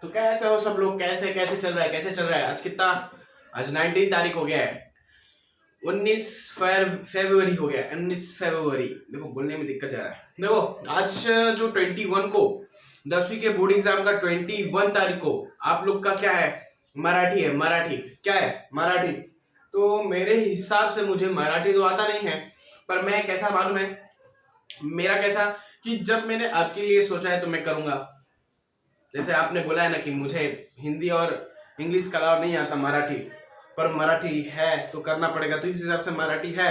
तो कैसे हो सब लोग? कैसे कैसे चल रहा है? कैसे चल रहा है? आज कितना? आज 19 तारीख हो गया है। 19 फरवरी हो गया है। 19 फरवरी। देखो बोलने में दिक्कत जा रहा है। देखो आज जो 21 को 10वीं के बोर्ड एग्जाम का 21 तारीख को आप लोग का क्या है? मराठी है। मराठी क्या है? मराठी। तो मेरे हिसाब से मुझे मराठी तो आता नहीं है, पर मैं कैसा मालूम है मेरा कैसा, कि जब मैंने आपके लिए सोचा है तो मैं करूंगा। जैसे आपने बोला है ना कि मुझे हिंदी और इंग्लिश का अलावा नहीं आता, मराठी, पर मराठी है तो करना पड़ेगा। तो इस हिसाब से मराठी है।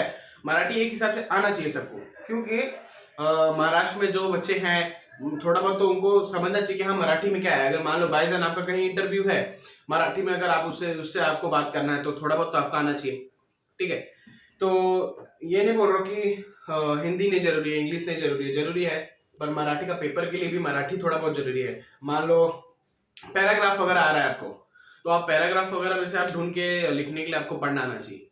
मराठी एक हिसाब से आना चाहिए सबको, क्योंकि महाराष्ट्र में जो बच्चे हैं थोड़ा बहुत तो उनको समझना चाहिए कि हाँ मराठी में क्या है। अगर मान लो बाईजान आपका कहीं इंटरव्यू है मराठी में, अगर आप उससे उससे आपको बात करना है तो थोड़ा बहुत तो आपका आना चाहिए। ठीक है, तो ये नहीं बोल रहा कि हिंदी नहीं जरूरी है, इंग्लिश नहीं जरूरी है, जरूरी है, पर मराठी का पेपर के लिए भी मराठी थोड़ा बहुत जरूरी है। मान लो पैराग्राफ वगैरह आ रहा है आपको, तो आप पैराग्राफ वगैरह में से आप ढूंढ के लिखने के लिए आपको पढ़ना आना चाहिए।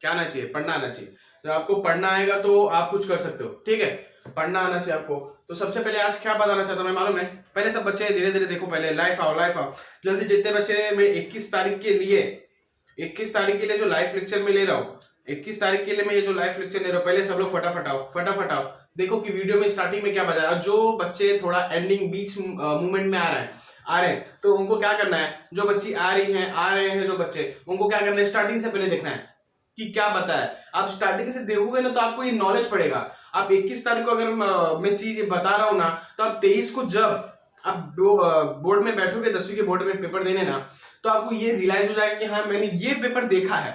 क्या आना चाहिए? पढ़ना आना चाहिए। जब आपको पढ़ना आएगा तो आप कुछ कर सकते हो। ठीक है, पढ़ना आना चाहिए आपको। तो सबसे पहले आज क्या बताना चाहता हूँ मैं मालूम है? पहले सब बच्चे धीरे धीरे देखो, पहले लाइफ आओ, लाइफ आओ जल्दी। जितने बच्चे मैं 21 तारीख के लिए जो लाइव लेक्चर में ले रहा हूँ, 21 तारीख के लिए मैं ये जो लाइव लेक्चर ले रहा हूँ, पहले सब लोग फटाफट आओ, फटाफट आओ। देखो कि वीडियो में स्टार्टिंग में क्या बताया। जो बच्चे थोड़ा एंडिंग बीच मूवमेंट में आ रहे हैं तो उनको क्या करना है? जो बच्ची आ रहे हैं जो बच्चे, उनको क्या करना है? स्टार्टिंग से पहले देखना है कि क्या बताया। आप स्टार्टिंग से देखोगे ना तो आपको ये नॉलेज पड़ेगा। आप 21 तारीख को अगर मैं चीज बता रहा हूँ ना, तो आप 23 को जब आप बोर्ड में बैठोगे, 10वीं के बोर्ड में पेपर देने ना, तो आपको ये रियलाइज हो जाएगा कि हाँ मैंने ये पेपर देखा है।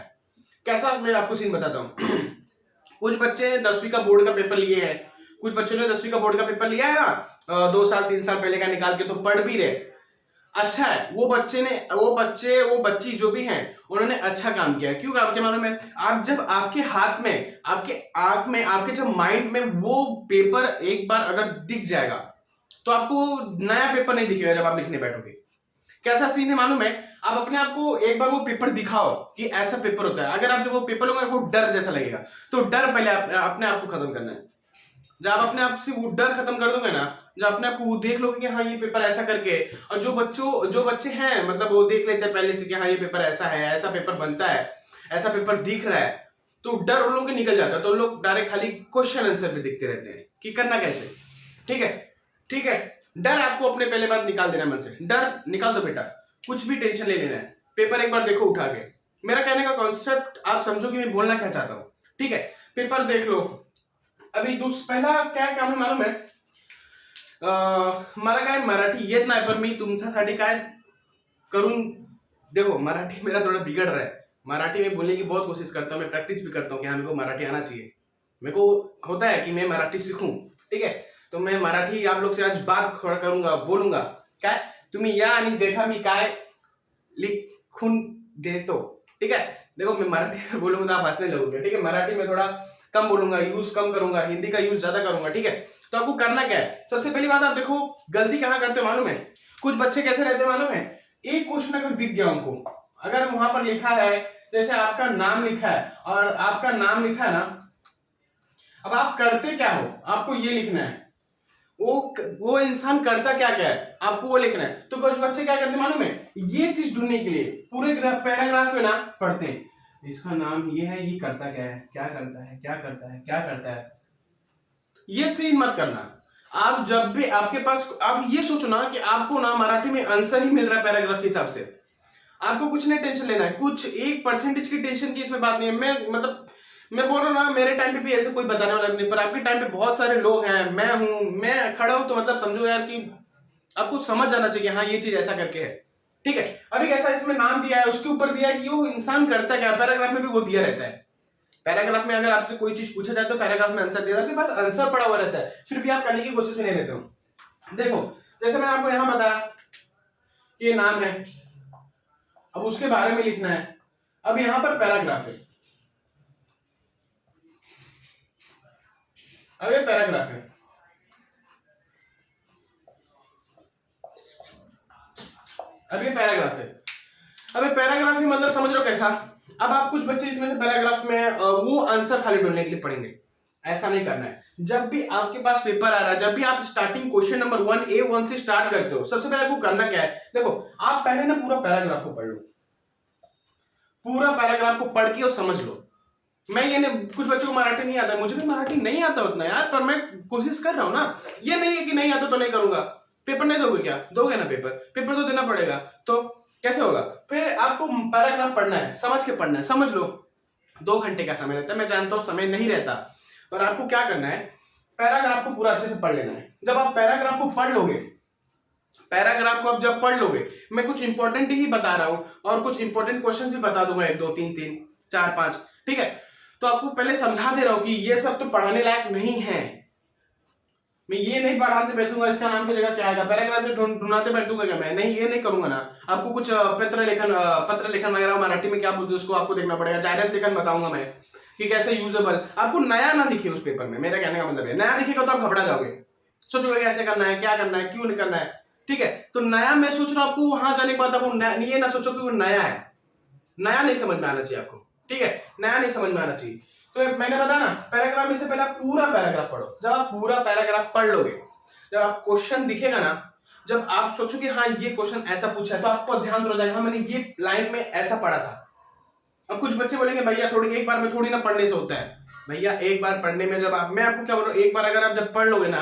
कैसा? मैं आपको सीन बताता हूँ। कुछ बच्चे 10वीं का बोर्ड का पेपर लिए हैं, कुछ बच्चों ने 10वीं का बोर्ड का पेपर लिया है ना 2 साल 3 साल पहले का निकाल के, तो पढ़ भी रहे। अच्छा है, वो बच्ची जो भी हैं उन्होंने अच्छा काम किया है। क्यों काम किया मालूम है? आप जब आपके हाथ में, आपके आंख में, आपके जब माइंड में वो पेपर एक बार अगर दिख जाएगा तो आपको नया पेपर नहीं दिखेगा जब आप लिखने बैठोगे। कैसा सीन है मालूम है? आप अपने आप को एक बार वो पेपर दिखाओ कि ऐसा पेपर होता है। अगर आप जब वो पेपर लोगे आपको डर जैसा लगेगा, तो डर पहले अपने आप को खत्म करना है। जब आप अपने आप से वो डर खत्म कर दोगे ना, जब अपने आप को वो देख लोगे कि हाँ ये पेपर ऐसा करके, और जो बच्चे हैं मतलब वो देख लेते हैं पहले से कि हाँ ये पेपर ऐसा है, ऐसा पेपर बनता है, ऐसा पेपर दिख रहा है, तो डर उन लोगों के निकल जाता है। तो उन लोग डायरेक्ट खाली क्वेश्चन आंसर पे दिखते रहते हैं कि करना कैसे। ठीक है, ठीक है। डर आपको अपने पहले बात निकाल देना मन से। डर निकाल दो बेटा, कुछ भी टेंशन ले लेना है। पेपर एक बार देखो उठा के। मेरा कहने का कॉन्सेप्ट आप समझो कि मैं बोलना क्या चाहता हूँ। ठीक है, पेपर देख लो। अभी पहला काय काम आहे मालूम आहे? मला काय मराठी येत नाही, पर मी तुमच्यासाठी काय करून, देखो मराठी मेरा थोड़ा बिगड़ रहा है। मराठी में बोलने की बहुत कोशिश करता हूँ, मैं प्रैक्टिस भी करता हूँ कि हाँ मेरे को मराठी आना चाहिए। मेरे को होता है कि मैं मराठी सीखूं। ठीक है, तो मैं मराठी आप लोग से आज बात थोड़ा करूंगा, बोलूंगा। काय तुम्ही या आणि देखा मी काय लिखून देतो। ठीक है, देखो मैं मराठी में बोलूंगा तो आप हंसने लगोगे। ठीक है, मराठी में थोड़ा कम बोलूंगा, यूज कम करूंगा, हिंदी का यूज ज्यादा करूंगा। ठीक है, तो आपको करना क्या है? सबसे पहली बात आप देखो गलती कहां करते हो मालूम है? कुछ बच्चे कैसे रहते हैं मालूम है? एक क्वेश्चन अगर दिख गया उनको, अगर वहां पर लिखा है जैसे आपका नाम लिखा है और आपका नाम लिखा है ना, अब आप करते क्या हो आपको ये लिखना है। वो इंसान करता क्या क्या है आपको वो लिखना है। तो कुछ बच्चे क्या करते मालूम है? ये चीज ढूंढने के लिए पूरे पैराग्राफ में ना पढ़ते हैं, इसका नाम ये है, ये करता क्या है, क्या करता है, क्या करता है, क्या करता है। ये सीन मत करना। आप जब भी आपके पास, आप ये सोचो ना कि आपको ना मराठी में आंसर ही मिल रहा है पैराग्राफ के हिसाब से, आपको कुछ नहीं टेंशन लेना है। कुछ 1% की टेंशन की इसमें बात नहीं है। मैं बोल रहा हूँ ना, मेरे टाइम पे भी ऐसे कोई बताने वाला नहीं, पर आपके टाइम पे बहुत सारे लोग हैं, मैं हूं, मैं खड़ा हूं, तो मतलब समझो यार कि आपको समझ जाना चाहिए हाँ ये चीज ऐसा करके है। ठीक है, अभी कैसा इसमें नाम दिया है, उसके ऊपर दिया है कि वो इंसान करता क्या। पैराग्राफ में भी वो दिया रहता है। पैराग्राफ में अगर आपसे कोई चीज पूछा जाए तो पैराग्राफ में आंसर दिया जाता है, आपके पास आंसर पड़ा हुआ रहता है, फिर भी आप करने की कोशिश में नहीं रहते हो। देखो जैसे मैंने आपको यहां बताया कि ये नाम है, अब उसके बारे में लिखना है। अब यहां पर पैराग्राफ है, अब ये पैराग्राफ है, अब ये पैराग्राफ है। अब ये पैराग्राफ ही मतलब समझ लो कैसा। अब आप कुछ बच्चे इसमें से पैराग्राफ में वो आंसर खाली ढूंढने के लिए पढ़ेंगे। ऐसा नहीं करना है। जब भी आपके पास पेपर आ रहा है, जब भी आप स्टार्टिंग क्वेश्चन नंबर 1A1 से स्टार्ट करते हो, सबसे पहले आपको करना क्या है, देखो आप पहले ना पूरा पैराग्राफ को पढ़ लो, पूरा पैराग्राफ को पढ़ के और समझ लो। मैं ये नहीं, कुछ बच्चों को मराठी नहीं आता, मुझे भी मराठी नहीं आता उतना यार, पर मैं कोशिश कर रहा हूं ना। ये नहीं है कि नहीं आता तो नहीं करूंगा। पेपर नहीं दोगे क्या? दोगे ना पेपर, पेपर तो देना पड़ेगा। तो कैसे होगा? फिर आपको पैराग्राफ पढ़ना है, समझ के पढ़ना है, समझ लो। 2 घंटे का समय रहता है, मैं जानता हूं समय नहीं रहता, पर आपको क्या करना है, पैराग्राफ को पूरा अच्छे से पढ़ लेना है। जब आप पैराग्राफ को पढ़ लोगे, पैराग्राफ को आप जब पढ़ लोगे, मैं कुछ इंपॉर्टेंट ही बता रहा हूं और कुछ इंपॉर्टेंट क्वेश्चन भी बता दूंगा, 1 2 3 3 4 5, ठीक है। तो आपको पहले समझा दे रहा हूं कि ये सब तो पढ़ाने लायक नहीं है। मैं ये नहीं पढ़ाते बैठूंगा इसका नाम की जगह क्या आएगा, पैराग्राफ में ढूंढाते बैठूंगा क्या? मैं नहीं, ये नहीं करूंगा ना। आपको कुछ पत्र लेखन वगैरह मराठी में क्या बोलते हैं उसको आपको देखना पड़ेगा। जाहिरात लेखन बताऊंगा मैं कि कैसे यूजेबल, आपको नया ना दिखे उस पेपर में, मेरा कहने का मतलब है। नया दिखेगा तो आप घबरा जाओगे, सोचोगे कैसे करना है, क्या करना है, क्यों नहीं करना है, ठीक है। तो नया मैं सोच रहा हूं आपको वहां जाने के बाद आपको ये ना सोचो कि वो नया है, नया नहीं समझ में आना चाहिए आपको, ठीक है, नया नहीं समझ में आना चाहिए। तो मैंने बताया ना, पैराग्राफ में से पहले आप पूरा पैराग्राफ पढ़ो। जब आप पूरा पैराग्राफ पढ़ लोगे, जब आप क्वेश्चन दिखेगा ना, जब आप सोचो कि हाँ ये क्वेश्चन ऐसा पूछा है, तो आपको ध्यान हो जाएगा, हाँ मैंने ये लाइन में ऐसा पढ़ा था। अब कुछ बच्चे बोलेंगे भैया थोड़ी एक बार में थोड़ी ना पढ़ने से होता है। भैया एक बार पढ़ने में, जब आप, मैं आपको क्या बोल रहा हूँ, एक बार अगर आप जब पढ़ लोगे ना,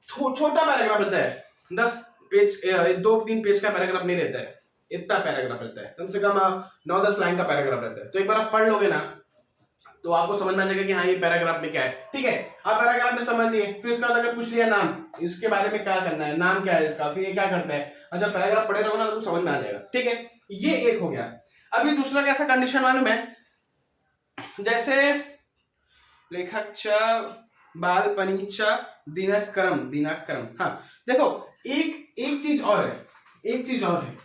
छोटा पैराग्राफ रहता है, 10 पेज 2 3 पेज का पैराग्राफ नहीं रहता है, इतना पैराग्राफ रहता है, कम से कम 9 10 लाइन का पैराग्राफ रहता है। तो एक बार आप पढ़ लोगे ना, तो आपको समझ में आ जाएगा कि हाँ ये पैराग्राफ में क्या है, ठीक है। आप पैराग्राफ में समझ लिए, फिर उसके बाद अगर पूछ लिया नाम, इसके बारे में क्या करना है, नाम क्या है इसका, फिर ये क्या करता है, और जब पैराग्राफ पढ़े रहोगे ना तो समझ में आ जाएगा, ठीक है। ये एक हो गया। अभी दूसरा कैसा कंडीशन मालूम है, जैसे लेखक बालपनीच दिनकरम, दिनकरम, हाँ देखो, एक चीज और है, एक चीज और है,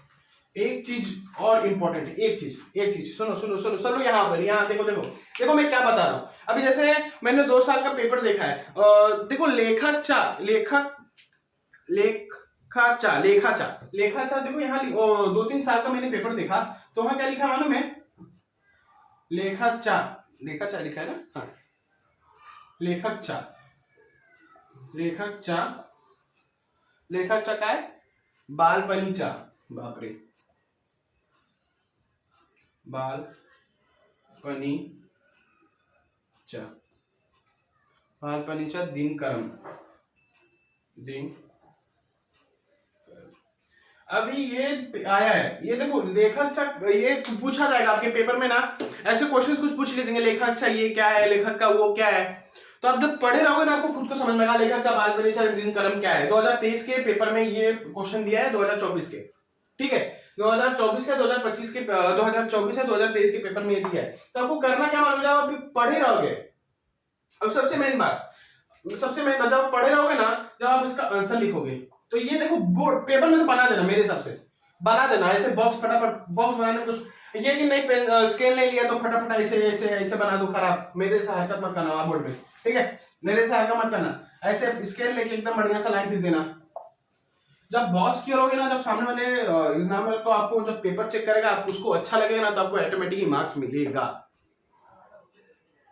एक चीज और इंपॉर्टेंट है, एक चीज सुनो सुनो सुनो सुनो, यहाँ पर, यहाँ देखो देखो देखो, मैं क्या बता रहा हूँ। अभी जैसे मैंने 2 साल का पेपर देखा है, देखो लेखाचा देखो, यहाँ 2 3 साल का मैंने पेपर देखा, तो वहां क्या लिखा मालूम है, लेखाचा लेखाचा लिखा है ना, हाँ लेखकचा काय बालपणीचा, बापरे, बालपणीचा दिनकरम। अभी ये आया है, ये देखो लेखक, ये पूछा जाएगा आपके पेपर में ना, ऐसे क्वेश्चंस कुछ पूछ लेते हैं, लेखक ये क्या है, लेखक का वो क्या है। तो आप जब पढ़े रहोगे ना, आपको खुद को समझ में आएगा लेखक बालपणीचा दिनकरम क्या है। 2023 के पेपर में ये क्वेश्चन दिया है, 2024 के, ठीक है, 2024 के 2025 के 2024 है 2023 के पेपर में ये दिया है। तो आपको करना क्या मालूम, जब आप पढ़े रहोगे, अब सबसे मेन बात, जब आप पढ़े रहोगे ना, जब आप इसका आंसर लिखोगे, तो ये देखो बोर्ड पेपर में तो बना देना, मेरे हिसाब से बना देना ऐसे बॉक्स, फटाफट बॉक्स बनाने में तो ये कि नहीं पेन स्केल नहीं लिया तो फटाफट ऐसे ऐसे ऐसे बना दो, खराब, मेरे से हरकत मत करना आप बोर्ड में, ठीक है, मेरे से हरकत मत करना, ऐसे स्केल लेके एकदम बढ़िया सा लाइन खींच देना। जब बॉक्स किया होगे ना, जब सामने वाले एग्जामिनर को, आपको जब पेपर चेक करेगा, आप उसको अच्छा लगेगा ना, तो आपको ऑटोमेटिकली मार्क्स मिलेगा।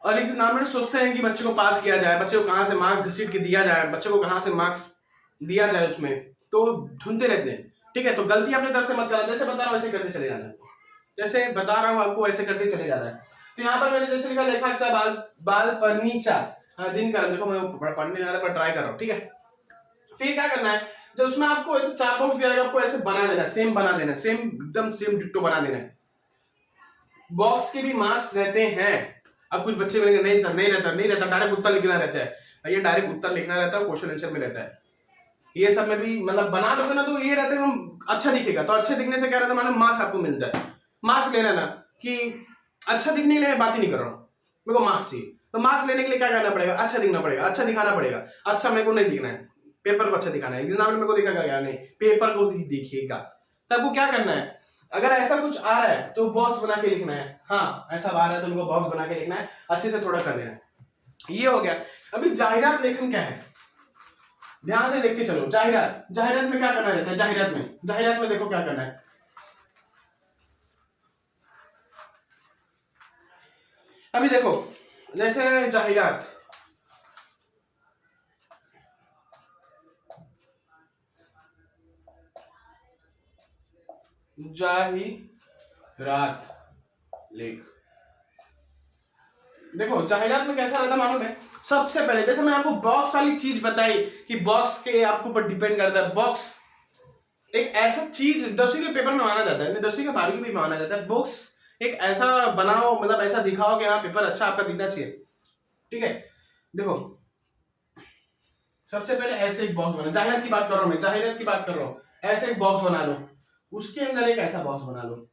और एग्जामिनर सोचते हैं कि बच्चे को पास किया जाए, बच्चे को कहाँ से मार्क्स घसीट के दिया जाए, बच्चे को कहाँ से मार्क्स दिया जाए उसमें, तो ढूंढते रहते हैं, ठीक है। तो गलती अपने तरफ से मत करना, जैसे बता रहा हूँ वैसे करते चले जाना, जैसे बता रहा हूँ आपको वैसे करते चले जाना है। तो यहाँ पर मैंने जैसे लिखा लेखाचा बालपणीचा दिनकरम, देखो मैं पढ़ने वाले पर ट्राई कर रहा हूँ, ठीक है। फिर क्या करना है, जब उसमें आपको ऐसे 4 बॉक्स दिया जाएगा, आपको ऐसे बना देना, सेम बना देना, सेम एकदम सेम डिट्टो बना देना है। बॉक्स के भी मार्क्स रहते हैं। अब कुछ बच्चे बोलेंगे नहीं सर नहीं रहता, डायरेक्ट उत्तर लिखना रहता है। ये डायरेक्ट उत्तर लिखना रहता है, क्वेश्चन आंसर में रहता है। ये सब में भी मतलब बना लोगे ना, तो ये रहता है अच्छा दिखेगा, तो अच्छे दिखने से क्या रहता है, माने मार्क्स आपको मिल जाए। मार्क्स लेना ना कि अच्छा दिखने के लिए मैं बात ही नहीं कर रहा हूँ, मेरे को मार्क्स चाहिए। तो मार्क्स लेने के लिए क्या करना पड़ेगा, अच्छा दिखना पड़ेगा, अच्छा दिखाना पड़ेगा। अच्छा मेरे को नहीं दिखना है, पेपर को अच्छा दिखाना है, एग्जाम में मेरे को दिखेगा क्या नहीं, पेपर को दिखेगा। तब को क्या करना है, अगर ऐसा कुछ आ रहा है तो बॉक्स बना के लिखना है, हाँ ऐसा आ रहा है तो उनको बॉक्स बना के लिखना है, अच्छे से थोड़ा कर देना है। ये हो गया। अभी जाहिरात लेखन क्या है, ध्यान से देखते चलो। जाहिरात में क्या करना रहता है, जाहिरात में देखो क्या करना है। अभी देखो जैसे जाहिरात, जाहिरात लेख। देखो जाहिरात में कैसा रहता मालूम है, सबसे पहले जैसे मैं आपको बॉक्स वाली चीज बताई कि बॉक्स के आपके ऊपर डिपेंड करता है। बॉक्स एक ऐसा चीज 10वीं के पेपर में माना जाता है, 10वीं के 12वीं में माना जाता है। बॉक्स एक ऐसा बनाओ, मतलब ऐसा दिखाओ कि हाँ पेपर अच्छा आपका दिखना चाहिए, ठीक है। देखो सबसे पहले ऐसे एक बॉक्स बना, जाहिरात की बात कर रहा हूं मैं, जाहिरात की बात कर रहा हूं। ऐसे एक बॉक्स बना लो, उसके अंदर एक ऐसा बॉक्स बना लो,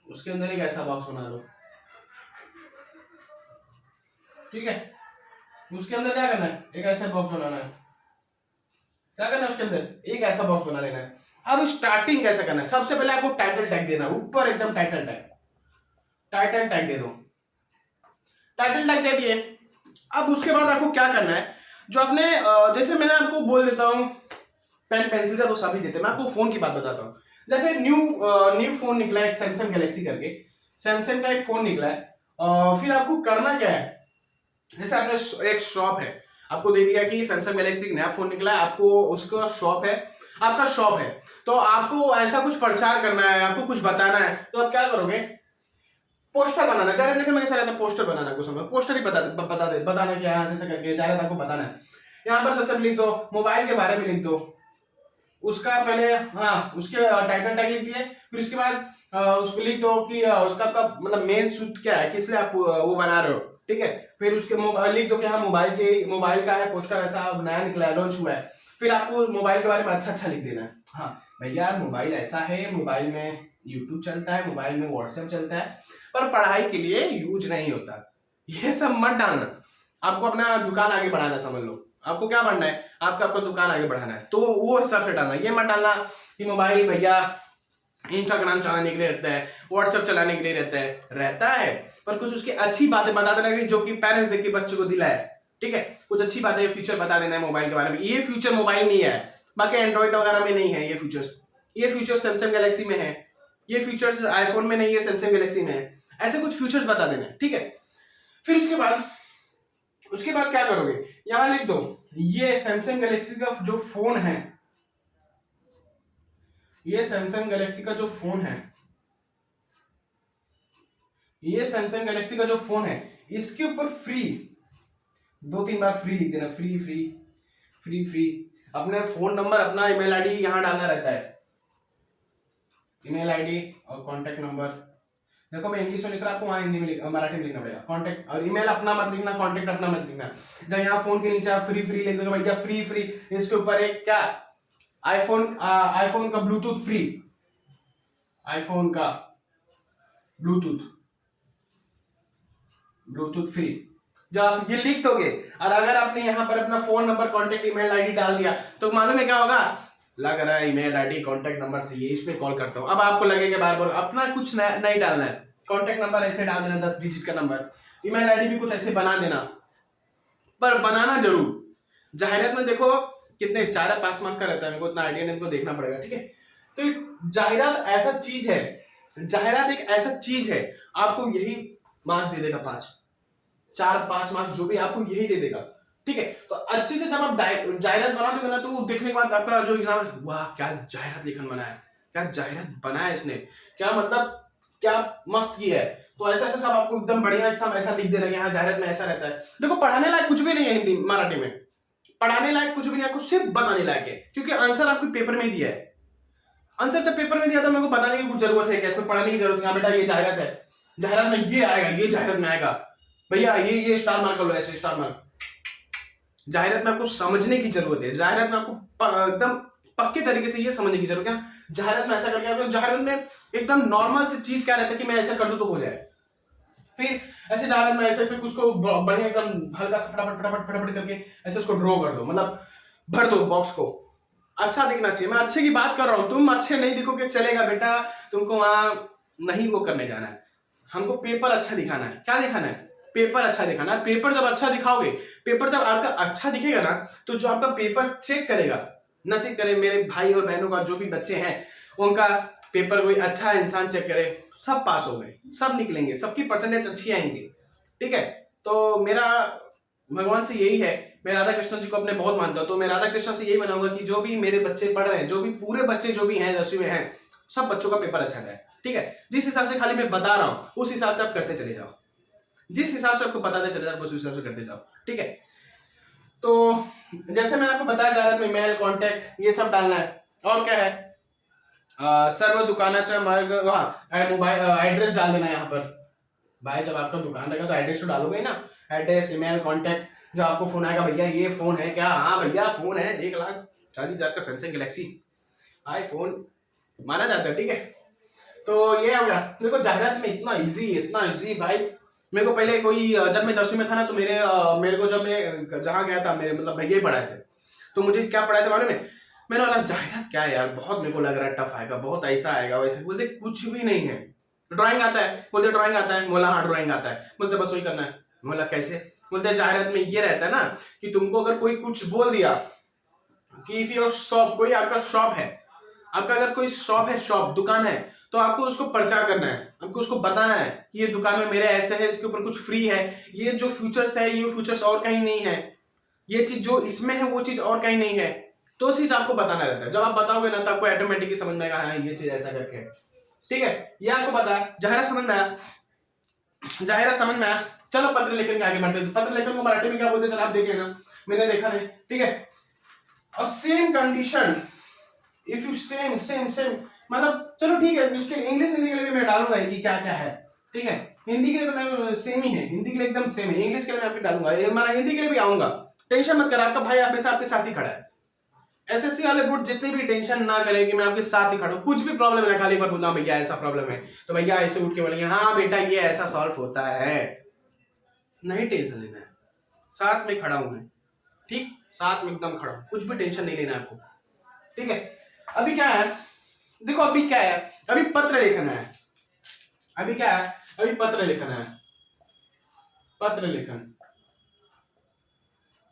उसके अंदर एक ऐसा बॉक्स बना लो, ठीक है। उसके अंदर क्या करना है, एक ऐसा बॉक्स बनाना है। क्या करना है उसके अंदर, एक ऐसा बॉक्स बना लेना है। अब स्टार्टिंग कैसे करना है, सबसे पहले आपको टाइटल टैग देना, ऊपर एकदम टाइटल टैग, टाइटल टैग दे दो। टाइटल टैग दे दिए। अब उसके बाद आपको क्या करना है, जो आपने जैसे मैंने आपको बोल देता हूँ पेन पेंसिल का तो सभी देते हैं, मैं आपको फोन की बात बताता हूँ। जब एक न्यू फोन निकला है सैमसंग गैलेक्सी करके, सैमसंग का एक फोन निकला है, फिर आपको करना क्या है, जैसे आपने एक शॉप है, आपको दे दिया कि सैमसंग गैलेक्सी नया फोन निकला है, आपको उसका शॉप है, आपका शॉप है, तो आपको ऐसा कुछ प्रचार करना है, आपको कुछ बताना है, तो आप क्या करोगे, पोस्टर बनाना। ज्यादा देखो मैं कैसा रहता है, पोस्टर बनाना, कुछ समय पोस्टर ही बताना कि यहाँ से करके ज्यादा आपको बताना है। यहाँ पर सबसे लिख दो, मोबाइल के बारे में लिख दो, उसका पहले हाँ उसके टाइटल टैग लिख दिए, फिर उसके बाद उसको लिख दो कि उसका आपका मतलब मेन सूत्र क्या है, किस लिए आप वो बना रहे हो, ठीक है। फिर उसके मोबाइल लिख दो कि हाँ मोबाइल का है, पोस्टर ऐसा नया निकला है, लॉन्च हुआ है। फिर आपको मोबाइल के बारे में अच्छा अच्छा लिख देना है, हाँ भैया मोबाइल ऐसा है, मोबाइल में यूट्यूब चलता है, मोबाइल में व्हाट्सएप चलता है, पर पढ़ाई के लिए यूज नहीं होता। ये सब मत डालना, आपको अपना दुकान आगे बढ़ाना, समझ लो आपको क्या बनना है, आपका आपका दुकान आगे बढ़ाना है, तो वो हिसाब से डालना। ये मत डालना कि मोबाइल भैया इंस्टाग्राम चलाने के लिए रहता है, व्हाट्सएप चलाने के लिए रहता है, पर कुछ उसकी अच्छी बातें बता देना कि जो कि पेरेंट्स देख के बच्चों को दिलाए, ठीक है। कुछ अच्छी बातें फ्यूचर बता देना है मोबाइल के बारे में, ये फ्यूचर मोबाइल में है, बाकी एंड्रॉइड वगैरह में नहीं है ये फीचर्स। ये फीचर्स सैमसंग गैलेक्सी में है, ये फीचर्स आईफोन में नहीं है, सैमसंग गैलेक्सी में है। ऐसे कुछ फीचर्स बता देना, ठीक है। फिर उसके बाद क्या करोगे, यहां लिख दो ये सैमसंग गैलेक्सी का जो फोन है, ये सैमसंग गैलेक्सी का जो फोन है, ये सैमसंग गैलेक्सी का जो फोन है, इसके ऊपर फ्री 2-3 बार फ्री लिख देना, फ्री फ्री फ्री फ्री। अपने फोन नंबर, अपना ईमेल आईडी यहां डालना रहता है, ईमेल आईडी और कॉन्टेक्ट नंबर। देखो मैं इंग्लिश में लिख रहा हूं, आपको वहां हिंदी में मराठी में लिखना पड़ेगा। कॉन्टेक्ट और ईमेल अपना मत लिखना, कॉन्टेक्ट अपना मत लिखना। जब यहाँ फोन के नीचे आप फ्री फ्री लिख दोगे भैया, फ्री फ्री, इसके ऊपर एक क्या, आईफोन का ब्लूटूथ फ्री, आईफोन का ब्लूटूथ फ्री। जब आप ये लिख दोगे और अगर आपने यहाँ पर अपना phone number, contact, email ID डाल दिया, तो मालूम है क्या होगा, लग रहा है ईमेल आईडी कॉन्टेक्ट नंबर से ये, इस पे कॉल करता हूँ। अब आपको लगेगा बार बार अपना कुछ नहीं डालना है, कॉन्टेक्ट नंबर ऐसे डाल देना 10 डिजिट का नंबर, ईमेल आईडी भी कुछ ऐसे बना देना, पर बनाना जरूर। जाहिरात में देखो कितने 4-5 मार्क्स का रहता है, मेरे को इतना आइडिया नहीं, इनको देखना पड़ेगा, ठीक है। तो जाहिरात ऐसा चीज है, जाहिरात एक ऐसा चीज है, आपको यही मार्क्स दे देगा 4-5 मार्क्स, जो भी आपको यही दे देगा, ठीक है। तो अच्छे से जब आप जाहिरात बना दोगे ना, तो देखने के बाद आपका जो एग्जाम है, वाह क्या जाहिरात लेखन बनाया, क्या जाहिरात बनाया इसने, क्या मतलब क्या मस्त किया है। तो ऐसा ऐसा सब आपको एकदम बढ़िया सब ऐसा लिख देना कि हाँ जाहिरात में ऐसा रहता है। देखो पढ़ाने लायक कुछ भी नहीं है, हिंदी मराठी में पढ़ाने लायक कुछ भी नहीं, आपको सिर्फ बताने लायक है, क्योंकि आंसर आपके पेपर में ही दिया है। आंसर जब पेपर में दिया तो मेरे को बताने की कुछ जरूरत है क्या, इसमें पढ़ने की जरूरत है, बेटा ये जाहिरात है, जाहिरात में ये आएगा, ये जाहिरात में आएगा भैया, ये स्टार मार्क कर लो, ऐसे स्टार मार्क। जाहिरात में आपको समझने की जरूरत है, जाहिरात में आपको एकदम पक्के तरीके से ये समझने की जरूरत है, जाहिरात में ऐसा करके आप, जाहिरात में एकदम नॉर्मल से चीज क्या रहता है कि मैं ऐसा कर दूं तो हो जाए। फिर ऐसे जाहिरात में ऐसे ऐसे कुछ को बढ़िया एकदम हल्का सा फटाफट फटाफट फटाफट करके ऐसे उसको ड्रॉ कर दो, मतलब भर दो बॉक्स को, अच्छा दिखना चाहिए। मैं अच्छे की बात कर रहा हूं, तुम अच्छे नहीं दिखोगे चलेगा बेटा, तुमको वहां नहीं वो करने जाना है, हमको पेपर अच्छा दिखाना है। क्या दिखाना है, पेपर अच्छा दिखाना है। पेपर जब अच्छा दिखाओगे, पेपर जब आपका अच्छा दिखेगा ना, तो जो आपका पेपर चेक करेगा, नसीब करे मेरे भाई और बहनों का जो भी बच्चे हैं, उनका पेपर कोई अच्छा इंसान चेक करे, सब पास हो गए, सब निकलेंगे, सबकी परसेंटेज अच्छी आएंगे, ठीक है। तो मेरा भगवान से यही है, मैं राधा कृष्ण जी को अपने बहुत मानता हूँ, तो मैं राधा कृष्ण से यही बनाऊंगा कि जो भी मेरे बच्चे पढ़ रहे हैं, जो भी पूरे बच्चे जो भी हैं 10वीं में हैं, सब बच्चों का पेपर अच्छा जाए। ठीक है, जिस हिसाब से खाली मैं बता रहा हूँ उस हिसाब से आप करते चले जाओ, जिस हिसाब से आपको बताते चले जाओ उस हिसाब से करते जाओ। ठीक है, तो जैसे मैंने आपको बताया जा रहा है, ईमेल, कॉन्टैक्ट, ये सब डालना है। और क्या है, सर्व दुकानाचा मार्ग, हाँ मोबाइल एड्रेस डाल देना है यहाँ पर। भाई जब आपका दुकान रहेगा तो एड्रेस तो डालोगे ही ना, एड्रेस, ईमेल, कॉन्टैक्ट। जो आपको फोन आएगा, भैया ये फोन है क्या, हाँ भैया फोन है, 1,40,000 का सैमसंग गैलेक्सी आईफोन माना जाता है। ठीक है, तो ये हो गया। मेरे को जाहिरात में इतना इजी भाई। मेरे को पहले कोई जब मैं 10वीं में था ना, तो मेरे को जब मैं जहाँ गया था, मेरे मतलब भैया ही पढ़ाए थे, तो मुझे क्या पढ़ाए थे मालूम है, मैंने बोला जाहिरात क्या है यार, बहुत मेरे को लग रहा है टफ आएगा, बहुत ऐसा आएगा वैसे। बोलते कुछ भी नहीं है। ड्राइंग आता है, बोलते ड्राइंग आता है, बोला हाँ ड्राइंग आता है, बोलते बस वही करना है। बोला कैसे, बोलते जाहिरात में ये रहता है ना कि तुमको अगर कोई कुछ बोल दिया कि इफ योर शॉप, कोई आपका शॉप है, आपका अगर कोई शॉप है, शॉप दुकान है, तो आपको उसको प्रचार करना है, आपको उसको बताना है कि ये दुकान में मेरे ऐसे है, इसके ऊपर कुछ फ्री है, ये जो फीचर्स है ये फीचर्स और कहीं नहीं है, ये चीज जो इसमें है वो चीज और कहीं नहीं है। तो चीज आपको बताना रहता है। जब आप बताओगे ना तो आपको ऑटोमेटिकली समझ में आएगा, हाँ ये चीज ऐसा करके है। ठीक है, ये आपको पता है, जाहिरा समझ में आया, जाहिरा समझ में आया। चलो पत्र लेखन के आगे बढ़ते हैं। पत्र लेखन को मराठी में क्या बोलते हैं आप देख लेना, मैंने देखा नहीं। ठीक है, और same condition, if you same same same, मतलब चलो ठीक है, उसके इंग्लिश हिंदी के लिए भी मैं डालूंगा कि क्या क्या है। ठीक है, हिंदी के लिए तो मैं सेम ही है, हिंदी के लिए एकदम सेम है, इंग्लिश के लिए मैं आपको डालूंगा, हमारा हिंदी के लिए भी आऊंगा। टेंशन मत कर, आपका भाई हमेशा आपके साथ ही खड़ा है। एसएससी वाले बोर्ड जितनी भी टेंशन ना करें कि मैं आपके साथ ही खड़ा हूं, कुछ भी प्रॉब्लम है खाली बार बोलना भैया ऐसा प्रॉब्लम है, तो भैया ऐसे उठ के बोलेंगे हाँ बेटा ये ऐसा सॉल्व होता है। नहीं टेंशन लेना है, साथ में खड़ा हूं मैं। ठीक, साथ में एकदम खड़ा हूं, कुछ भी टेंशन नहीं लेना आपको। ठीक है, अभी क्या है, देखो अभी क्या है, अभी पत्र लिखना है। अभी क्या है, अभी पत्र लिखना है। पत्र लेखन,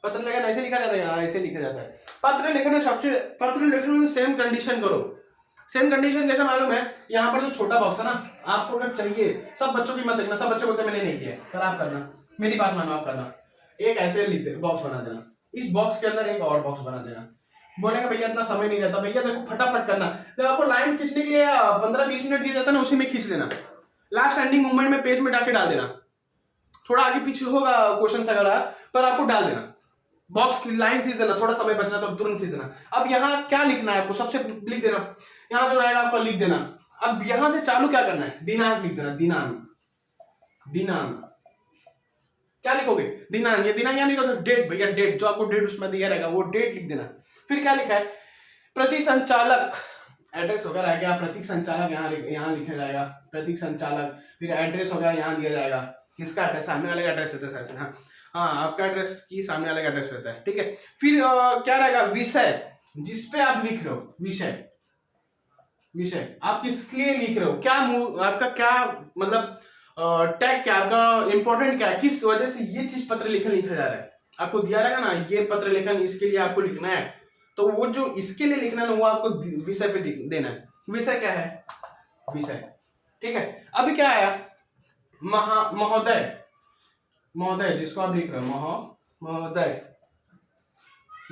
पत्र लेखन ऐसे लिखा जाता है, यहाँ ऐसे लिखा जाता है। पत्र लेखन में सबसे, पत्र लेखन में सेम कंडीशन करो। सेम कंडीशन जैसे मालूम है, यहाँ पर जो छोटा बॉक्स है ना, आपको अगर चाहिए, सब बच्चों की मत देखना, सब बच्चे बोलते मैंने नहीं किया, पर आप करना, मेरी बात मानो, आप करना। एक ऐसे लिख दे, बॉक्स बना देना, इस बॉक्स के अंदर एक और बॉक्स बना देना। बोलेगा भैया इतना समय नहीं रहता, भैया देखो फटाफट करना। जब आपको लाइन खींचने के लिए 15-20 मिनट दिया जाता है ना, उसी में खींच लेना, लास्ट एंडिंग मूवमेंट में पेज में डाके डाल देना। थोड़ा आगे पीछे होगा क्वेश्चन वगैरह, पर आपको डाल देना, बॉक्स की लाइन खींच देना, थोड़ा समय बचना तो तुरंत खींच देना। अब यहाँ क्या लिखना है आपको, सबसे लिख देना, यहाँ जो रहेगा आपका लिख देना। अब यहां से चालू क्या करना है, दिनांक लिख देना, दिनांक, दिनांक क्या लिखोगे, दिनांक, ये दिनांक यहाँ लिखोगे डेट, भैया डेट, जो आपको डेट उसमें दिया रहेगा वो डेट लिख देना। फिर क्या लिखा है, प्रति संचालक, एड्रेस वगैरह गया, प्रतीक संचालक यहाँ लिखा जाएगा, प्रतीक संचालक। फिर एड्रेस वगैरह यहाँ दिया जाएगा, किसका एड्रेस, सामने वाले का एड्रेस रहता है ऐसे, हाँ हाँ आपका एड्रेस की सामने वाले का एड्रेस रहता है। ठीक है, फिर क्या रहेगा, विषय, जिसपे आप लिख रहे हो, विषय, विषय आप किसके लिए लिख रहे हो, क्या आपका क्या मतलब टैग क्या, आपका इंपॉर्टेंट क्या है, किस वजह से ये चीज पत्र लेखन लिखा जा रहा है। आपको दिया रहेगा ना ये पत्र लेखन, इसके लिए आपको लिखना है, तो वो जो इसके लिए लिखना है ना वो आपको विषय पे देना है। विषय क्या है, विषय। ठीक है, अभी क्या आया, महोदय, महोदय जिसको आप लिख रहे हो, महोदय।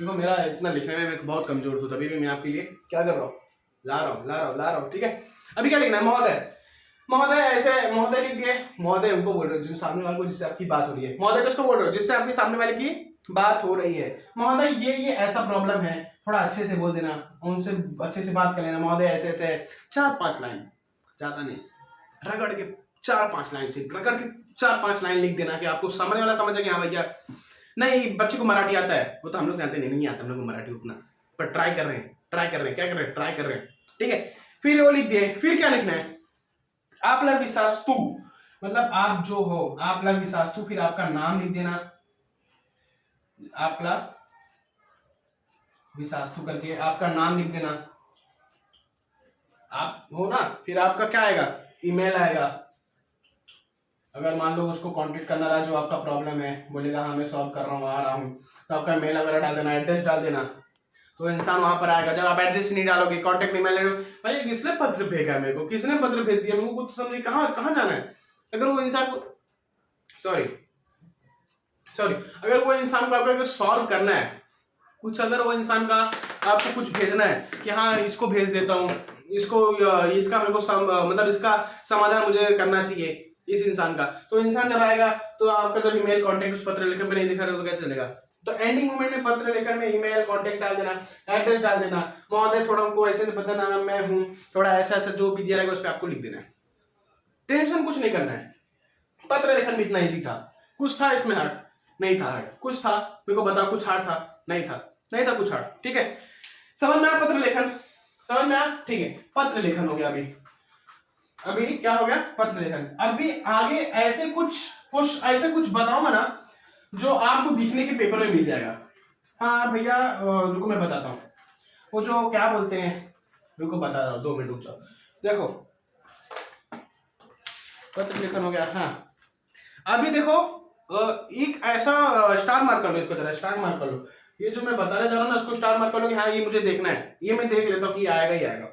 देखो मेरा इतना लिखने में मैं बहुत कमजोर हूं, तभी भी मैं आपके लिए क्या कर रहा हूँ, ला रहा हूँ। ठीक है, अभी क्या लिखना है, महोदय, महोदय ऐसे महोदय लिख दिए। महोदय उनको बोल रहे हो जो सामने वाले को जिससे आपकी बात हो रही है, महोदय किसको बोल रहे हो, जिससे आपकी सामने वाले की बात हो रही है। महोदय ये ऐसा प्रॉब्लम है, थोड़ा अच्छे से बोल देना, उनसे अच्छे से बात कर लेना। महोदय ऐसे ऐसे, 4-5 लाइन, ज्यादा नहीं, रगड़ के 4-5 लाइन से, रगड़ के 4-5 लाइन लिख देना कि आपको सामने वाला समझे कि हाँ भैया, नहीं बच्चे को मराठी आता है, वो तो हम लोग जानते नहीं आता हम लोग को मराठी उतना, पर ट्राई कर रहे हैं, क्या कर रहे हैं। ठीक है, फिर वो लिख दिए। फिर क्या लिखना है, आपला विशास्तु, मतलब आप जो हो, आपला विशास्तु। फिर आपका नाम लिख देना, आपला विशास्तु करके आपका नाम लिख देना, आप हो ना। फिर आपका क्या आएगा, ईमेल आएगा, अगर मान लो उसको कांटेक्ट करना रहा, जो आपका प्रॉब्लम है, बोलेगा हाँ मैं सॉल्व कर रहा हूँ, आ रहा हूँ, तो आपका मेल वगैरह डाल देना, एड्रेस डाल देना, तो इंसान वहां पर आएगा। जब आप एड्रेस नहीं डालोगे, कांटेक्ट नहीं मिलेगा, भाई किसने पत्र भेजा मेरे को, किसने पत्र भेज दिया, मेरे को कुछ समझ, कहाँ जाना है। अगर वो इंसान को, सॉरी, सॉरी, अगर कोई इंसान को आपको सॉल्व करना है कुछ, अगर वो इंसान का आपको कुछ भेजना है कि हाँ इसको भेज देता हूँ, इसको इसका मेरे को मतलब इसका समाधान मुझे करना चाहिए इस इंसान का, तो इंसान जब आएगा तो आपका जब ईमेल कॉन्टेक्ट उस पत्र लेखन में नहीं दिखा रहा तो कैसे चलेगा? तो एंडिंग मोमेंट में पत्र लेखन में ईमेल कॉन्टेक्ट डाल देना, एड्रेस डाल देना, महोदय थोड़ा हमको ऐसे से बताना मैं हूँ, थोड़ा ऐसा ऐसा जो भी दिया रहेगा उस पर आपको लिख देना है। टेंशन कुछ नहीं करना है। पत्र लेखन भी इतना ईजी था। कुछ था इसमें हार्ड? नहीं था हार्ड। कुछ था? मेरे को बताओ, कुछ हार्ड था? नहीं था, नहीं था कुछ हार्ड। ठीक है, समझ में आया पत्र लेखन? समझ में आया? ठीक है, पत्र लेखन हो गया। अभी क्या हो गया? पत्र लेखन। अभी आगे ऐसे कुछ बताऊंगा ना जो आपको दिखने के पेपर में मिल जाएगा। हाँ भैया रुको मैं बताता हूँ, वो जो क्या बोलते हैं, रुको बता रहा हूँ, 2 मिनट रुक जाओ। देखो पत्र लेखन हो गया। हाँ अभी देखो एक ऐसा स्टार मार्क कर लो, इसको जरा स्टार मार्क कर लो। ये जो मैं बताने जा रहा हूँ ना इसको स्टार मार्क कर लो कि हाँ ये मुझे देखना है, ये मैं देख लेता हूँ कि आएगा ही आएगा।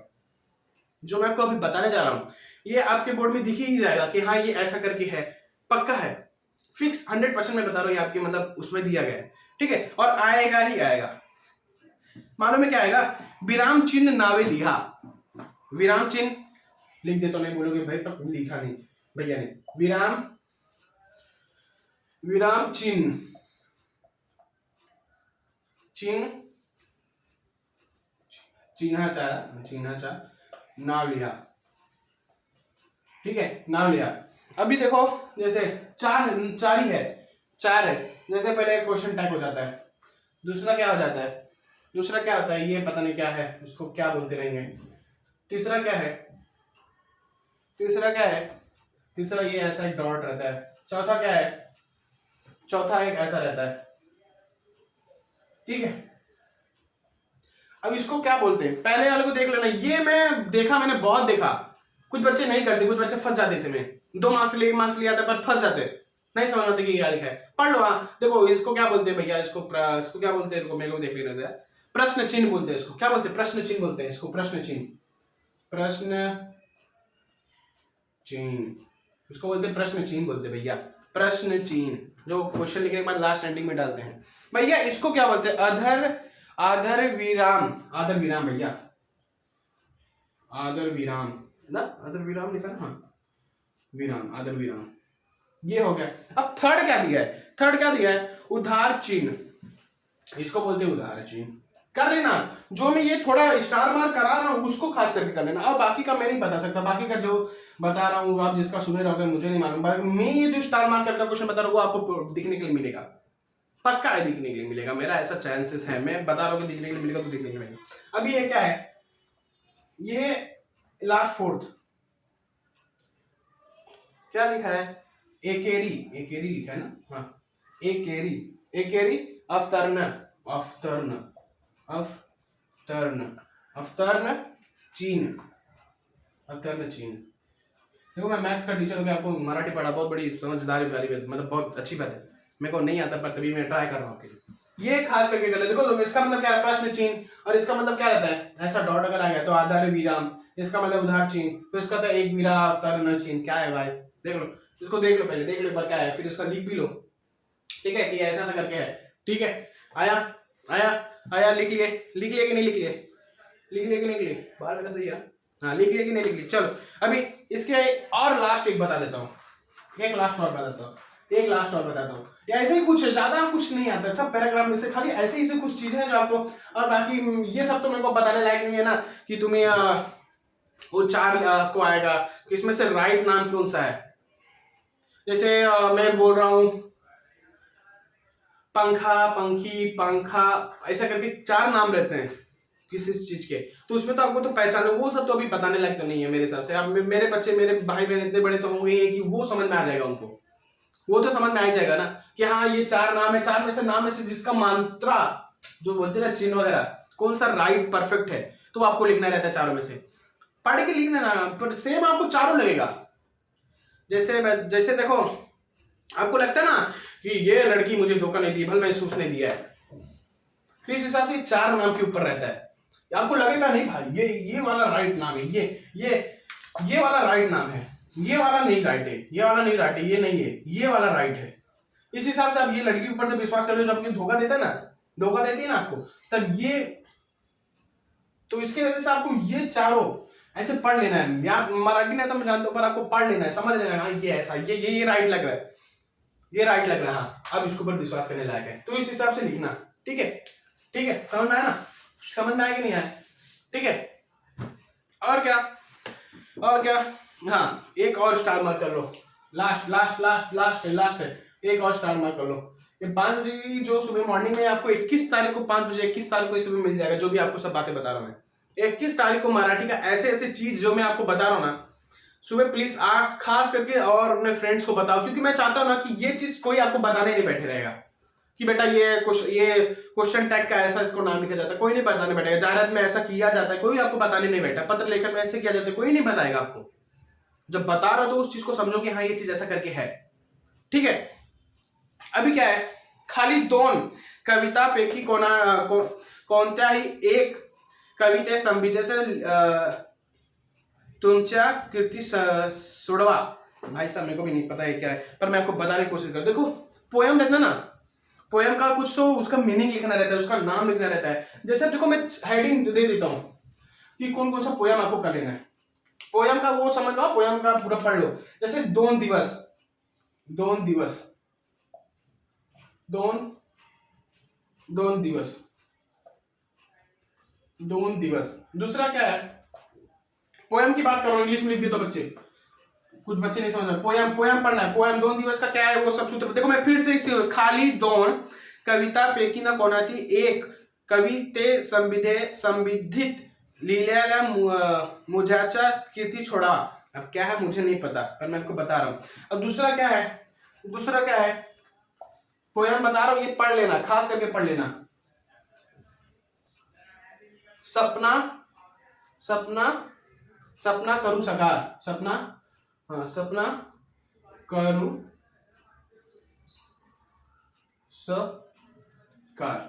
जो मैं आपको अभी बताने जा रहा हूँ ये आपके बोर्ड में दिख ही जाएगा कि हाँ ये ऐसा करके है, पक्का है, फिक्स 100% मैं बता रहा हूँ, ये आपके मतलब उसमें दिया गया है। ठीक है, और आएगा ही आएगा। मालूम है क्या आएगा? विराम चिन्ह नावे लिहा। विराम चिन्ह लिख देता, नहीं बोलोगे भाई तब तो लिखा नहीं भैया ने। विराम चिन्ह चिन्ह नाव लिया। ठीक है, नाम लिया। अभी देखो जैसे चार ही है, 4 है। जैसे पहले क्वेश्चन टैग हो जाता है, दूसरा क्या हो जाता है, दूसरा क्या होता है ये पता नहीं क्या है, उसको क्या बोलते रहेंगे। तीसरा क्या है, तीसरा ये ऐसा एक डॉट रहता है। चौथा क्या है, चौथा एक ऐसा रहता है। ठीक है, अब इसको क्या बोलते हैं पहले वाले को देख लेना। ये मैंने बहुत देखा, कुछ बच्चे नहीं करते, कुछ बच्चे फंस जाते इसमें, 2 मार्क्स ले 1 मार्क्स लिया था पर फंस जाते, नहीं समझ आते कि क्या लिखा है। पढ़ लो। हाँ देखो इसको क्या बोलते हैं भैया, इसको क्या बोलते हैं, मेरे को देख लेना, प्रश्न चिन्ह बोलते हैं इसको। क्या बोलते हैं? प्रश्न चिन्ह बोलते हैं इसको, प्रश्न चिन्ह इसको बोलते हैं, प्रश्न चिन्ह बोलते हैं भैया, प्रश्न चिन्ह, जो क्वेश्चन लिखने के बाद लास्ट एंडिंग में डालते हैं भैया। इसको क्या बोलते हैं? आधर विराम भैया, आधर विराम ना, आधर विराम लिखा ना, हाँ विराम, आधर विराम, ये हो गया। अब थर्ड क्या दिया है? उधार चिन्ह, इसको बोलते हैं उधार चिन्ह। कर लेना, जो मैं ये थोड़ा स्टार मार्क करा रहा हूं उसको खास करके कर लेना। अब बाकी का मैं नहीं बता सकता, बाकी का जो बता रहा हूँ आप जिसका सुने रहोगे मुझे नहीं मालूम, मैं ये जो स्टार मार्क करके क्वेश्चन बता रहा हूँ वो आपको दिखने के लिए मिलेगा, पक्का है दिखने के लिए मिलेगा, मेरा ऐसा चांसेस है, मैं बता रहा हूँ दिखने के लिए मिलेगा तो दिखने के लिए मिलेगा। अभी ये क्या है, ये लास्ट 4th क्या लिखा है? एकेरी लिखा है ना, हाँ एकेरी अवतरण चिन्ह। देखो मैं मैथ्स का टीचर हो गया, आपको मराठी पढ़ा, बहुत बड़ी समझदारी वाली बात, मतलब बहुत अच्छी बात है, मेरे को नहीं आता पर तभी मैं ट्राई कर रहा हूँ। ये खास करके कर ले। देखो तो इसका मतलब क्या है? प्रश्न चिन्ह। और इसका मतलब क्या रहता है? ऐसा डॉट अगर आ गया तो आधार विराम, इसका मतलब उधार चिन्ह, तो इसका तो एक विराम चिन्ह। क्या है भाई? देख लो इसको, देख लो पहले, देख लो एक बार क्या है, फिर इसका लिख भी लो। ठीक है कि ऐसा करके है। ठीक है, आया लिख लिए कि नहीं लिख लिए? बाल का सही है, हाँ लिख लिए कि नहीं लिख लिए? चलो अभी इसके और लास्ट एक बता देता हूँ, एक लास्ट और बताता हूँ। ऐसे ही कुछ ज्यादा कुछ नहीं आता, सब पैराग्राफ में से खाली ऐसे ही से कुछ चीजें हैं जो आपको, और बाकी ये सब तो मेरे को बताने लायक नहीं है ना कि तुम्हें वो 4 आपको आएगा कि इसमें से राइट नाम कौन सा है। जैसे मैं बोल रहा हूँ पंखा, पंखी, पंखा, ऐसा करके 4 नाम रहते हैं किसी चीज के, तो उसमें तो आपको तो पहचानो, वो सब तो अभी बताने लायक तो नहीं है मेरे हिसाब से। अब मेरे बच्चे, मेरे भाई बहन इतने बड़े तो होंगे ही कि वो समझ में आ जाएगा उनको, वो तो समझ में आ ही जाएगा ना कि हाँ ये 4 नाम है, 4 में से नाम में से जिसका मात्रा जो बोलते ना चिन्ह वगैरह कौन सा राइट परफेक्ट है, तो आपको लिखना रहता है 4 में से, पढ़ के लिखना ना, पर सेम आपको चारों लगेगा। जैसे देखो आपको लगता है ना कि ये लड़की मुझे धोखा नहीं दी, भले महसूस नहीं दिया है, फिर इस हिसाब से 4 नाम के ऊपर रहता है, आपको लगेगा नहीं भाई ये वाला राइट नाम है, ये वाला राइट नाम है, ये वाला नहीं राइट है, ये वाला नहीं राइट है, ये नहीं है, ये वाला राइट है, इस हिसाब से आप ये लड़की के ऊपर जब विश्वास करते हो, जब आपकी धोखा देता है ना, धोखा देती है ना आपको, तब ये, तो इसके वजह से आपको ये चारों ऐसे पढ़ लेना है। या मराठी नहीं तो मैं जानता हूं, पर आपको पढ़ लेना है, समझ लेना है, हाँ ये ऐसा, ये राइट लग रहा है, ये राइट लग रहा है, हाँ अब इसके ऊपर विश्वास करने लायक है, तो इस हिसाब से लिखना। ठीक है, ठीक है, समझ में आया ना, समझ में आया कि नहीं आया? ठीक है, और क्या, और क्या, हाँ एक और स्टार मार्क कर लो, लास्ट लास्ट लास्ट लास्ट है, लास्ट है, एक और स्टार मार्क कर लो। ये 5 बजे की जो सुबह मॉर्निंग में आपको 21 तारीख को 5 बजे 21 तारीख को सुबह मिल जाएगा, जो भी आपको सब बातें बता रहा हूं मैं। 21 तारीख को मराठी का ऐसे ऐसे चीज जो मैं आपको बता रहा हूं ना, सुबह प्लीज आज खास करके और अपने फ्रेंड्स को बताओ, क्योंकि मैं चाहता हूं ना कि ये चीज कोई आपको बताने नहीं बैठे रहेगा कि बेटा ये क्वेश्चन टैग का ऐसा इसको नाम लिखा जाता है, कोई नहीं बताने बैठेगा। जाहिरात में ऐसा किया जाता है, कोई आपको बताने नहीं बैठा। पत्र लेखन में ऐसे किया जाता है, कोई नहीं बताएगा आपको। जब बता रहा तो उस चीज को समझो कि हाँ ये चीज ऐसा करके है। ठीक है, अभी क्या है, खाली 2 कवितापैकी कोणत्याही एक कविते संविधेचे तुमच्या कीर्ती सोडवा। भाई साहब मेरे को भी नहीं पता है क्या है, पर मैं आपको बताने की कोशिश कर। देखो पोयम लिखना ना, पोयम का कुछ तो उसका मीनिंग लिखना रहता है, उसका नाम लिखना रहता है। जैसे देखो मैं हेडिंग दे देता हूं कि कौन कौन सा पोयम आपको कर लेना है। पोयम का वो समझ लो, पोयम का पूरा पढ़ लो। जैसे 2 दिवस, 2 दिवस, 2 दिवस, 2 दिवस। दूसरा क्या है, पोयम की बात करो, इंग्लिश में लिख देता बच्चे, कुछ बच्चे नहीं समझ रहे। पोयम, पोयम पढ़ना है। पोयम 2 दिवस का क्या है वो सब सूत्र देखो। मैं फिर से खाली 2 कवितापैकी ना कोणाती एक कविते संविधित लिहिलेल्या मुझ्याच्या कीर्ती छोड़ा। अब क्या है मुझे नहीं पता, पर मैं आपको बता रहा हूं। अब दूसरा क्या है, दूसरा क्या है, पोयम बता रहा हूं, ये पढ़ लेना, खास करके पढ़ लेना। सपना, सपना, सपना करू साकार, सपना, हाँ सपना करू साकार,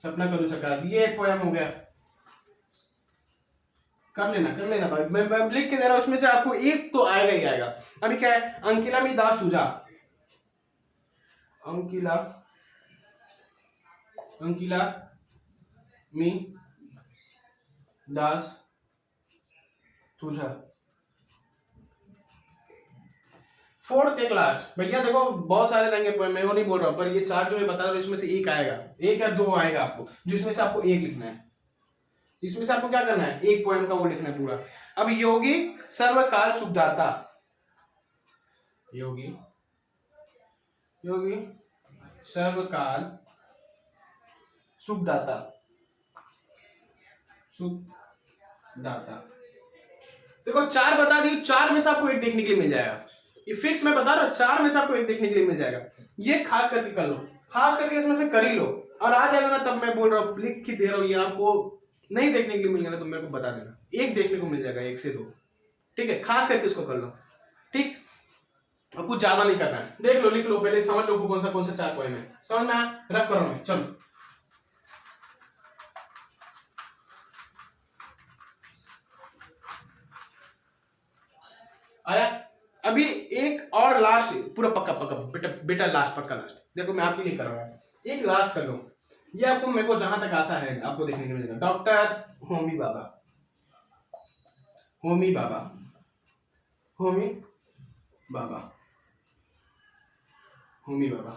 सपना करू साकार, ये एक पोयम हो गया। कर लेना भाई, मैं लिख के दे रहा हूं, उसमें से आपको एक तो आएगा ही आएगा। अभी क्या है, अंकिला मी दास तुझा, अंकिला, अंकिला मी दास तुझा, 4th एक लास्ट। भैया देखो बहुत सारे रहेंगे, मैं वो नहीं बोल रहा हूं, पर ये 4 जो मैं बता रहा हूं इसमें से एक आएगा, 1 या 2 आएगा आपको, जिसमें से आपको एक लिखना है। इसमें से आपको क्या करना है, एक पोएम का वो लिखना है पूरा। अब योगी सर्वकाल सुखदाता, योगी, योगी सर्वकाल सुखदाता, सुखदाता। देखो 4 बता दी, 4 में से आपको एक देखने के लिए मिल जाएगा। ये फिक्स मैं बता रहा हूं, 4 में से आपको एक देखने के लिए मिल जाएगा। ये खास करके कर लो, खास करके इसमें से कर ही लो, और आ जाएगा ना तब मैं बोल रहा हूं, लिख के दे रहा हूं। ये आपको नहीं देखने के लिए मिल गया ना तो मेरे को बता देना, एक देखने को मिल जाएगा, 1 से 2। ठीक है, खास करके इसको कर लो। ठीक, और कुछ ज्यादा नहीं करना है, देख लो, लिख लो, पहले समझ लो कौन सा 4 पोएम है। समझ में आया, रफ करो मैं, चलो आया। अभी एक और लास्ट, पूरा पक्का पक्का बेटा, बेटा लास्ट, पक्का लास्ट। देखो मैं आपके लिए कर रहा हूँ, एक लास्ट कर लो। ये आपको, मेरे को जहां तक आशा है आपको देखने को मिलेगा। डॉक्टर होमी बाबा, होमी बाबा, होमी बाबा, होमी बाबा,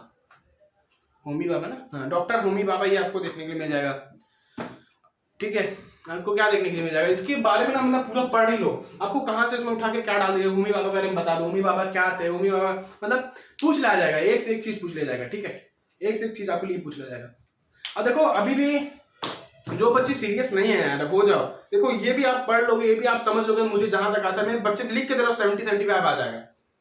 होमी बाबा ना, हाँ डॉक्टर होमी बाबा, ये आपको देखने के लिए मिल जाएगा। ठीक है, आपको क्या देखने के लिए मिल जाएगा, इसके बारे में ना मतलब पूरा पढ़ ही लो। आपको कहां से इसमें उठा के क्या डाल दिया, होमी बाबा के बारे में बता दो, होमी बाबा क्या थे, होमी बाबा मतलब पूछ लिया जाएगा, एक से एक चीज पूछ लिया जाएगा। ठीक है, एक से एक चीज आपके लिए पूछ लिया जाएगा। और देखो अभी भी जो बच्चे सीरियस नहीं है यार, हो जाओ, देखो ये भी आप पढ़ लोगे, ये भी आप समझ लोगे। मुझे जहां तक आशा है, मैं बच्चे लिख के दे रहा हूँ 70-75 आ जाएगा।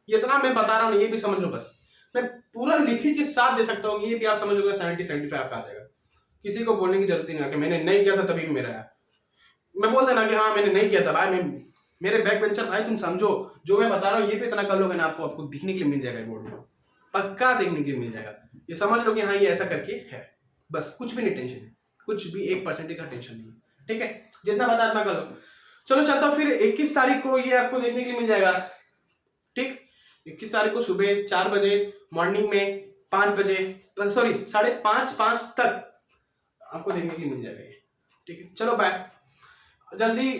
ये इतना मैं बता रहा हूँ, ये भी समझ लो बस। मैं पूरा लिखित के साथ दे सकता हूँ, ये भी आप समझ लोगे 70-75 का आ जाएगा। किसी को बोलने की जरूरत नहीं है कि मैंने नहीं किया था तभी मेरा है। मैं बोल देना कि हाँ मैंने नहीं किया था भाई, मैं मेरे बैक बेंचर भाई, तुम समझो जो मैं बता रहा हूँ, ये भी इतना कर लोगे ना, आपको दिखने के लिए मिल जाएगा बोर्ड में, पक्का देखने के लिए मिल जाएगा। ये समझ लो कि हाँ ये ऐसा करके है, बस कुछ भी नहीं टेंशन है, कुछ भी 1% का टेंशन नहीं है। ठीक है, जितना बता इतना कर लो। चलो चलता हूँ फिर 21 तारीख को ये आपको देखने के लिए मिल जाएगा। ठीक, 21 तारीख को सुबह 4 बजे मॉर्निंग में 5 बजे, सॉरी 5:30 तक आपको देखने के लिए मिल जाएगा ये। ठीक है, चलो बाय। जल्दी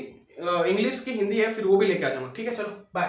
इंग्लिश की हिंदी है फिर वो भी लेके आ जाऊंगा। ठीक है, चलो बाय।